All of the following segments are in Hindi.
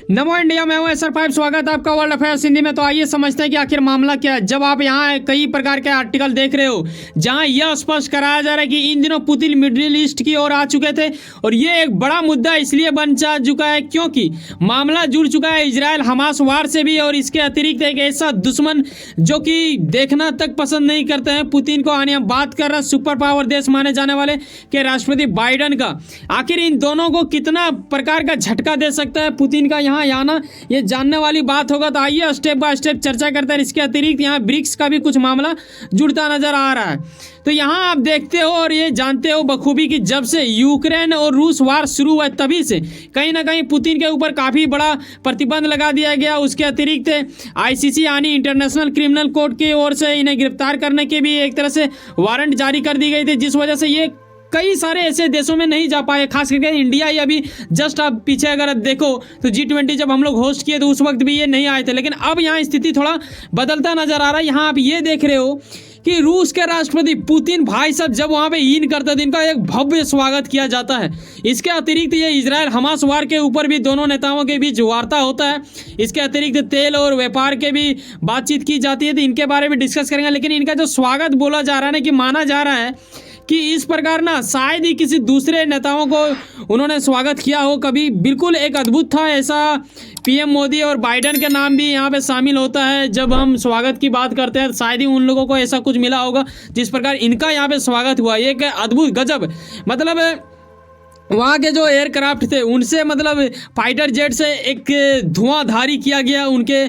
नमो इंडिया, मैं हूं SR5। स्वागत है आपका वर्ल्ड अफेयर्स हिंदी में। तो आइए समझते हैं कि आखिर मामला क्या है। जब आप यहाँ कई प्रकार के आर्टिकल देख रहे हो जहां यह स्पष्ट कराया जा रहा है कि इन दिनों पुतिन मिडिल ईस्ट की ओर आ चुके थे, और ये एक बड़ा मुद्दा इसलिए बन चुका है क्योंकि मामला जुड़ चुका है इजराइल हमास वार से भी। और इसके अतिरिक्त एक ऐसा दुश्मन जो कि देखना तक पसंद नहीं करते हैं पुतिन को। आने हम बात कर रहे हैं सुपर पावर देश माने जाने वाले के राष्ट्रपति बाइडेन का। आखिर इन दोनों को कितना प्रकार का झटका दे सकता है पुतिन का यहाँ आना, ये जानने वाली बात होगा। तो आइए स्टेप बाय स्टेप चर्चा करते हैं। इसके अतिरिक्त यहाँ ब्रिक्स का भी कुछ मामला जुड़ता नजर आ रहा है। तो यहाँ आप देखते हो और ये जानते हो बखूबी कि जब से यूक्रेन और रूस वार शुरू हुआ तभी से कहीं ना कहीं पुतिन के ऊपर काफ़ी बड़ा प्रतिबंध लगा दिया गया। उसके अतिरिक्त ICC यानी इंटरनेशनल क्रिमिनल कोर्ट की ओर से इन्हें गिरफ्तार करने की भी एक तरह से वारंट जारी कर दी गई थी, जिस वजह से ये कई सारे ऐसे देशों में नहीं जा पाए। खास करके इंडिया ही अभी जस्ट आप पीछे अगर देखो तो G20 जब हम लोग होस्ट किए तो उस वक्त भी ये नहीं आए थे। लेकिन अब यहाँ स्थिति थोड़ा बदलता नजर आ रहा है। यहाँ आप ये देख रहे हो कि रूस के राष्ट्रपति पुतिन भाई साहब जब वहाँ पे इन करते थे इनका एक भव्य स्वागत किया जाता है। इसके अतिरिक्त ये इजराइल हमास वार के ऊपर भी दोनों नेताओं के बीच वार्ता होता है। इसके अतिरिक्त तेल और व्यापार के भी बातचीत की जाती है, तो इनके बारे में डिस्कस करेंगे। लेकिन इनका जो स्वागत बोला जा रहा है ना, कि माना जा रहा है कि इस प्रकार ना शायद ही किसी दूसरे नेताओं को उन्होंने स्वागत किया हो कभी। बिल्कुल एक अद्भुत था ऐसा। PM मोदी और बाइडेन के नाम भी यहाँ पे शामिल होता है जब हम स्वागत की बात करते हैं। शायद ही उन लोगों को ऐसा कुछ मिला होगा जिस प्रकार इनका यहाँ पे स्वागत हुआ। एक अद्भुत गजब, मतलब वहाँ के जो एयरक्राफ्ट थे उनसे मतलब फाइटर जेट से एक धुआंधारी किया गया। उनके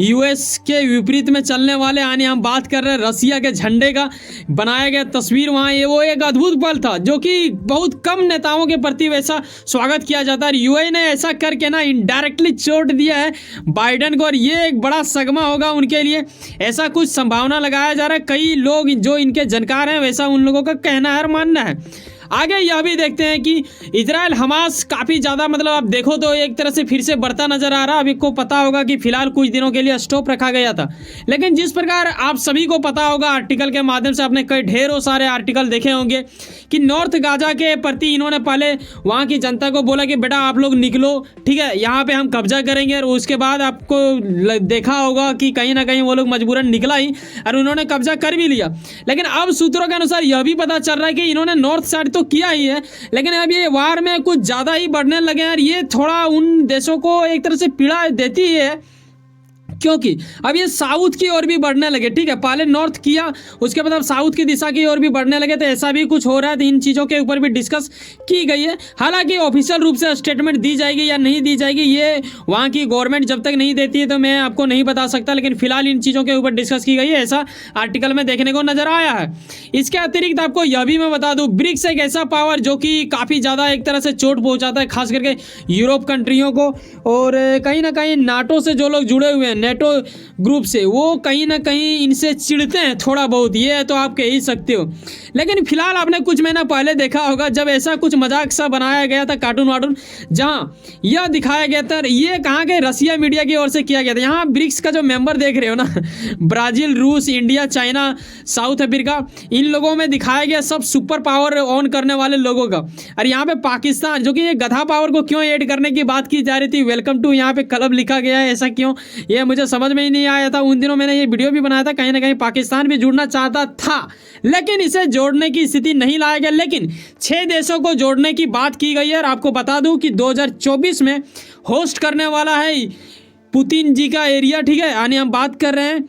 US के विपरीत में चलने वाले, यानी हम बात कर रहे हैं रसिया के झंडे का बनाया गया तस्वीर वहाँ, ये वो एक अद्भुत पल था जो कि बहुत कम नेताओं के प्रति वैसा स्वागत किया जाता है। UAE ने ऐसा करके ना इनडायरेक्टली चोट दिया है बाइडेन को, और ये एक बड़ा सगमा होगा उनके लिए, ऐसा कुछ संभावना लगाया जा रहा है। कई लोग जो इनके जानकार हैं वैसा उन लोगों का कहना है और मानना है। आगे यह भी देखते हैं कि इजराइल हमास काफ़ी ज़्यादा, मतलब आप देखो तो एक तरह से फिर से बढ़ता नज़र आ रहा है। अभी को पता होगा कि फिलहाल कुछ दिनों के लिए स्टॉप रखा गया था, लेकिन जिस प्रकार आप सभी को पता होगा आर्टिकल के माध्यम से, आपने कई ढेरों सारे आर्टिकल देखे होंगे कि नॉर्थ गाजा के प्रति इन्होंने पहले वहाँ की जनता को बोला कि बेटा आप लोग निकलो, ठीक है, यहाँ पे हम कब्जा करेंगे। और उसके बाद आपको देखा होगा कि कहीं ना कहीं वो लोग मजबूरन निकला ही और उन्होंने कब्जा कर भी लिया। लेकिन अब सूत्रों के अनुसार यह भी पता चल रहा है कि इन्होंने नॉर्थ साइड तो किया ही है, लेकिन अब ये वार में कुछ ज़्यादा ही बढ़ने लगे हैं। और ये थोड़ा उन देशों को एक तरह से पीड़ा देती है क्योंकि अब ये साउथ की ओर भी बढ़ने लगे। ठीक है, पहले नॉर्थ किया, उसके बाद अब साउथ की दिशा की ओर भी बढ़ने लगे। तो ऐसा भी कुछ हो रहा है, तो इन चीज़ों के ऊपर भी डिस्कस की गई है। हालांकि ऑफिशियल रूप से स्टेटमेंट दी जाएगी या नहीं दी जाएगी, ये वहाँ की गवर्नमेंट जब तक नहीं देती है तो मैं आपको नहीं बता सकता। लेकिन फिलहाल इन चीज़ों के ऊपर डिस्कस की गई है, ऐसा आर्टिकल में देखने को नजर आया है। इसके अतिरिक्त आपको यह भी मैं बता दूँ, ब्रिक्स एक ऐसा पावर जो कि काफ़ी ज़्यादा एक तरह से चोट पहुँचाता है खास करके यूरोप कंट्रियों को, और कहीं ना कहीं नाटो से जो लोग जुड़े हुए हैं, नेटो ग्रुप से, वो कहीं ना कहीं इनसे चिढ़ते हैं थोड़ा बहुत, ये तो आप कह ही सकते हो। लेकिन फिलहाल आपने कुछ महीना पहले देखा होगा जब ऐसा कुछ मजाक सा बनाया गया था, कार्टून वार्टून, जहाँ यह दिखाया गया था, ये कहाँ के रसिया मीडिया की ओर से किया गया था। यहाँ ब्रिक्स का जो मेंबर देख रहे हो ना, ब्राज़ील, रूस, इंडिया, चाइना, साउथ अफ्रीका, इन लोगों में दिखाया गया सब सुपर पावर ऑन करने वाले लोगों का। और यहाँ पे पाकिस्तान, जो कि ये गधा पावर को क्यों ऐड करने की बात की जा रही थी, वेलकम टू यहाँ पे क्लब लिखा गया है, ऐसा क्यों, ये मुझे समझ में ही नहीं आया था। उन दिनों मैंने ये वीडियो भी बनाया था, कहीं ना कहीं पाकिस्तान भी जुड़ना चाहता था, लेकिन इसे जोड़ने की स्थिति नहीं लाया गया। लेकिन 6 देशों को जोड़ने की बात की गई है। और आपको बता दूं कि 2024 में होस्ट करने वाला है पुतिन जी का एरिया, ठीक है, यानी हम बात कर रहे हैं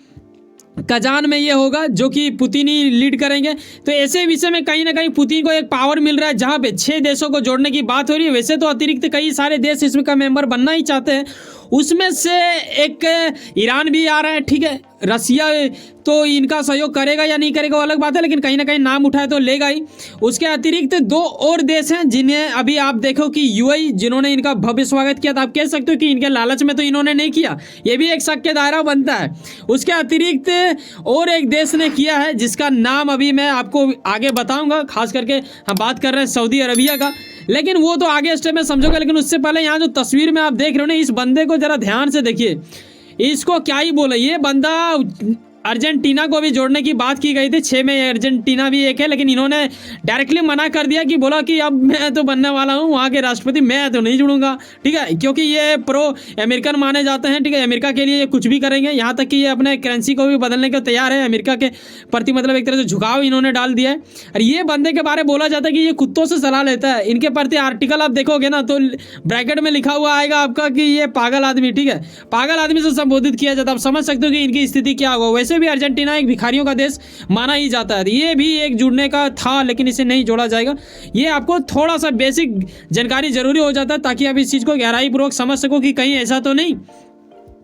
कजान में ये होगा, जो कि पुतिन ही लीड करेंगे। तो ऐसे विषय में कहीं ना कहीं पुतिन को एक पावर मिल रहा है जहाँ पे 6 देशों को जोड़ने की बात हो रही है। वैसे तो अतिरिक्त कई सारे देश इसमें का मेंबर बनना ही चाहते हैं, उसमें से एक ईरान भी आ रहा है, ठीक है, रसिया तो इनका सहयोग करेगा या नहीं करेगा वो अलग बात है, लेकिन कहीं ना कहीं नाम उठाए तो लेगा ही। उसके अतिरिक्त 2 और देश हैं जिन्हें अभी आप देखो कि UAE, जिन्होंने इनका भव्य स्वागत किया था। आप कह सकते हो कि इनके लालच में तो इन्होंने नहीं किया, ये भी एक शक के दायरा बनता है। उसके अतिरिक्त और एक देश ने किया है जिसका नाम अभी मैं आपको आगे बताऊँगा, खास करके हम बात कर रहे हैं सऊदी अरबिया का, लेकिन वो तो आगे स्टेप में समझोगे। लेकिन उससे पहले यहाँ जो तस्वीर में आप देख रहे हो ना, इस बंदे को जरा ध्यान से देखिए, इसको क्या ही बोले, ये बंदा अर्जेंटीना को भी जोड़ने की बात की गई थी, 6 में अर्जेंटीना भी एक है, लेकिन इन्होंने डायरेक्टली मना कर दिया कि बोला कि अब मैं तो बनने वाला हूँ वहाँ के राष्ट्रपति, मैं तो नहीं जुड़ूंगा, ठीक है, क्योंकि ये प्रो अमेरिकन माने जाते हैं, ठीक है, अमेरिका के लिए ये कुछ भी करेंगे, यहाँ तक कि ये अपने करेंसी को भी बदलने को तैयार है, अमेरिका के प्रति मतलब एक तरह से झुकाव इन्होंने डाल दिया है। और ये बंदे के बारे में बोला जाता है कि ये कुत्तों से सलाह लेता है, इनके प्रति आर्टिकल आप देखोगे ना तो ब्रैकेट में लिखा हुआ आएगा आपका कि ये पागल आदमी, ठीक है, पागल आदमी से संबोधित किया जाता है। आप समझ सकते हो कि इनकी स्थिति क्या होगा। वैसे भी अर्जेंटीना एक भिखारियों का देश माना ही जाता है, ये भी एक जुड़ने का था लेकिन इसे नहीं जोड़ा जाएगा। ये आपको थोड़ा सा बेसिक जानकारी जरूरी हो जाता है ताकि आप इस चीज़ को गहराई पूर्वक समझ सको कि कहीं ऐसा तो नहीं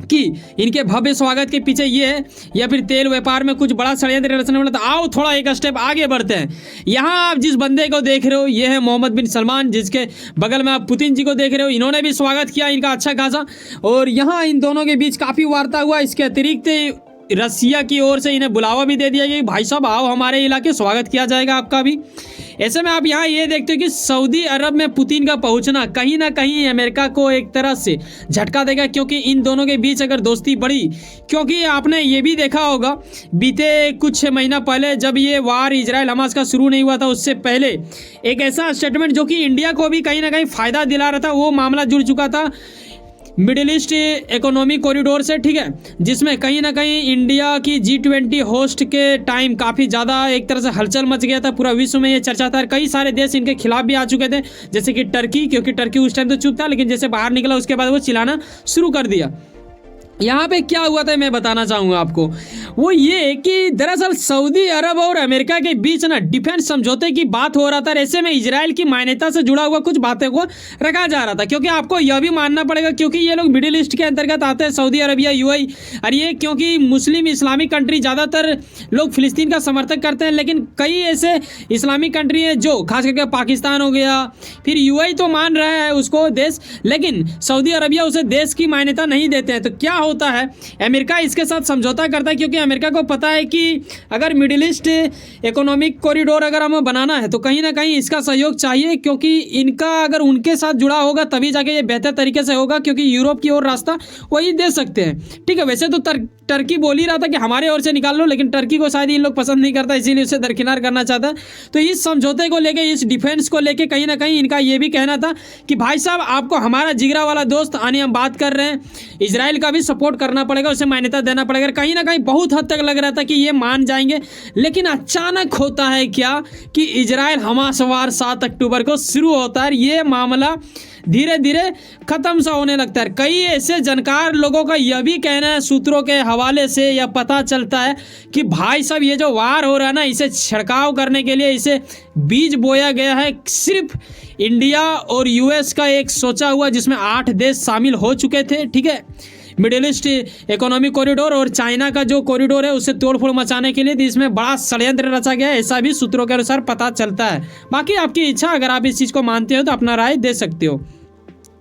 कि इनके भव्य स्वागत के पीछे ये है या फिर तेल व्यापार में कुछ बड़ा षड्यंत्र रचने वाला। तो आओ थोड़ा एक स्टेप आगे बढ़ते हैं। यहाँ आप जिस बंदे को देख रहे हो ये है मोहम्मद बिन सलमान, जिसके बगल में आप पुतिन जी को देख रहे हो, इन्होंने भी स्वागत किया इनका अच्छा खासा, और यहाँ इन दोनों के बीच काफ़ी वार्ता हुआ। इसके अतिरिक्त रसिया की ओर से इन्हें बुलावा भी दे दिया गया, भाई साहब आओ हमारे इलाके, स्वागत किया जाएगा आपका भी। ऐसे में आप यहाँ ये देखते हो कि सऊदी अरब में पुतिन का पहुंचना कहीं ना कहीं अमेरिका को एक तरह से झटका देगा, क्योंकि इन दोनों के बीच अगर दोस्ती बढ़ी, क्योंकि आपने ये भी देखा होगा बीते कुछ महीना पहले जब ये वार इजराइल हमास का शुरू नहीं हुआ था, उससे पहले एक ऐसा स्टेटमेंट जो कि इंडिया को भी कहीं ना कहीं फ़ायदा दिला रहा था, वो मामला जुड़ चुका था मिडिल ईस्ट इकोनॉमिक कॉरिडोर से, ठीक है, जिसमें कहीं ना कहीं इंडिया की G20 होस्ट के टाइम काफ़ी ज़्यादा एक तरह से हलचल मच गया था, पूरा विश्व में ये चर्चा था। कई सारे देश इनके खिलाफ भी आ चुके थे, जैसे कि टर्की, क्योंकि टर्की उस टाइम तो चुप था, लेकिन जैसे बाहर निकला उसके बाद वो चिल्लाना शुरू कर दिया। यहाँ पे क्या हुआ था मैं बताना चाहूँगा आपको, वो ये कि दरअसल सऊदी अरब और अमेरिका के बीच ना डिफेंस समझौते की बात हो रहा था। ऐसे में इजराइल की मान्यता से जुड़ा हुआ कुछ बातें को रखा जा रहा था, क्योंकि आपको यह भी मानना पड़ेगा क्योंकि ये लोग मिडिल ईस्ट के अंतर्गत आते हैं, सऊदी अरबिया, UAE, और ये क्योंकि मुस्लिम इस्लामिक कंट्री ज़्यादातर लोग फिलिस्तीन का समर्थन करते हैं, लेकिन कई ऐसे इस्लामिक कंट्री हैं जो खास करके पाकिस्तान हो गया, फिर UAE तो मान रहा है उसको देश, लेकिन सऊदी अरबिया उसे देश की मान्यता नहीं देते हैं। तो क्या होता है, अमेरिका इसके साथ समझौता करता है, क्योंकि अमेरिका को पता है कि अगर मिडिल ईस्ट इकोनॉमिक कॉरिडोर अगर हमें बनाना है तो कहीं ना कहीं इसका सहयोग चाहिए, क्योंकि इनका अगर उनके साथ जुड़ा होगा तभी जाके ये बेहतर तरीके से होगा, क्योंकि यूरोप की ओर रास्ता वही दे सकते हैं, ठीक है। वैसे तो टर्की बोल ही रहा था कि हमारे ओर से निकाल लो, लेकिन टर्की को शायद इन लोग पसंद नहीं करता, इसीलिए उसे दरकिनार करना चाहता है। तो इस समझौते को लेके, इस डिफेंस को लेके कहीं ना कहीं इनका ये भी कहना था कि भाई साहब आपको हमारा जिगरा वाला दोस्त आने हम बात कर रहे हैं, इजराइल का भी सपोर्ट करना पड़ेगा, उसे मान्यता देना पड़ेगा। कहीं ना कहीं बहुत हद तक लग रहा था कि ये मान जाएंगे, लेकिन अचानक होता है क्या कि इजराइल हमास वार 7 अक्टूबर को शुरू होता है। ये मामला धीरे धीरे खत्म सा होने लगता है। कई ऐसे जानकार लोगों का यह भी कहना है, सूत्रों के हवाले से यह पता चलता है कि भाई साहब ये जो वार हो रहा है ना, इसे छिड़काव करने के लिए इसे बीज बोया गया है सिर्फ इंडिया और US का एक सोचा हुआ, जिसमें 8 देश शामिल हो चुके थे, ठीक है, मिडिल ईस्ट इकोनॉमिक कॉरिडोर और चाइना का जो कॉरिडोर है उससे तोड़फोड़ मचाने के लिए, तो इसमें बड़ा षड्यंत्र रचा गया है, ऐसा भी सूत्रों के अनुसार पता चलता है। बाकी आपकी इच्छा, अगर आप इस चीज़ को मानते हो तो अपना राय दे सकते हो।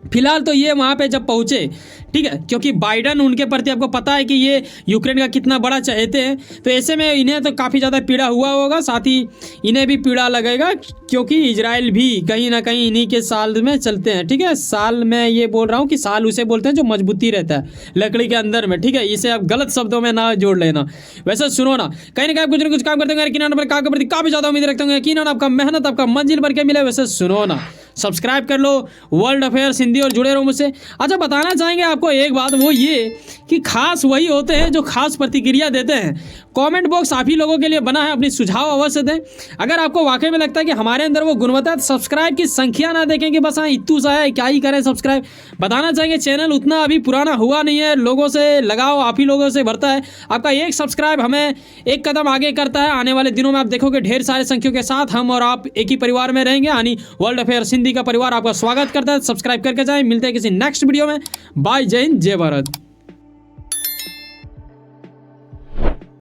फिलहाल तो ये वहाँ पे जब पहुँचे, ठीक है, क्योंकि बाइडन उनके प्रति आपको पता है कि ये यूक्रेन का कितना बड़ा चाहते हैं, तो ऐसे में इन्हें तो काफ़ी ज़्यादा पीड़ा हुआ होगा, साथ ही इन्हें भी पीड़ा लगेगा, क्योंकि इजराइल भी कहीं ना कहीं इन्हीं के साल में चलते हैं, ठीक है। साल में ये बोल रहा हूँ कि साल उसे बोलते हैं जो मजबूती रहता है लकड़ी के अंदर में, ठीक है, इसे आप गलत शब्दों में ना जोड़ लेना। वैसे सुनो ना कहीं कुछ ना कुछ काम करते होंगे, यकीनन पर काम के प्रति काफ़ी ज़्यादा उम्मीद रखते होंगे, यकीनन आपका मेहनत आपका मंजिल भर के मिले। वैसे सुनो ना, सब्सक्राइब कर लो वर्ल्ड अफेयर्स हिंदी और जुड़े रहो मुझसे। अच्छा, बताना चाहेंगे आपको एक बात, वो ये कि खास वही होते हैं जो खास प्रतिक्रिया देते हैं। कमेंट बॉक्स आप ही लोगों के लिए बना है, अपनी सुझाव अवश्य दें। अगर आपको वाकई में लगता है कि हमारे अंदर वो गुणवत्ता, सब्सक्राइब की संख्या ना देखें कि बस हाँ इतू सा है क्या ही करें सब्सक्राइब। बताना चाहेंगे चैनल उतना अभी पुराना हुआ नहीं है, लोगों से लगाव आप ही लोगों से भरता है। आपका एक सब्सक्राइब हमें एक कदम आगे करता है। आने वाले दिनों में आप देखोगे ढेर सारे संख्यों के साथ हम और आप एक ही परिवार में रहेंगे, यानी वर्ल्ड अफेयर्स हिंदी का परिवार आपका स्वागत करता है। सब्सक्राइब करके जाएं। मिलते हैं किसी नेक्स्ट वीडियो में। बाय, जय हिंद, जय भारत।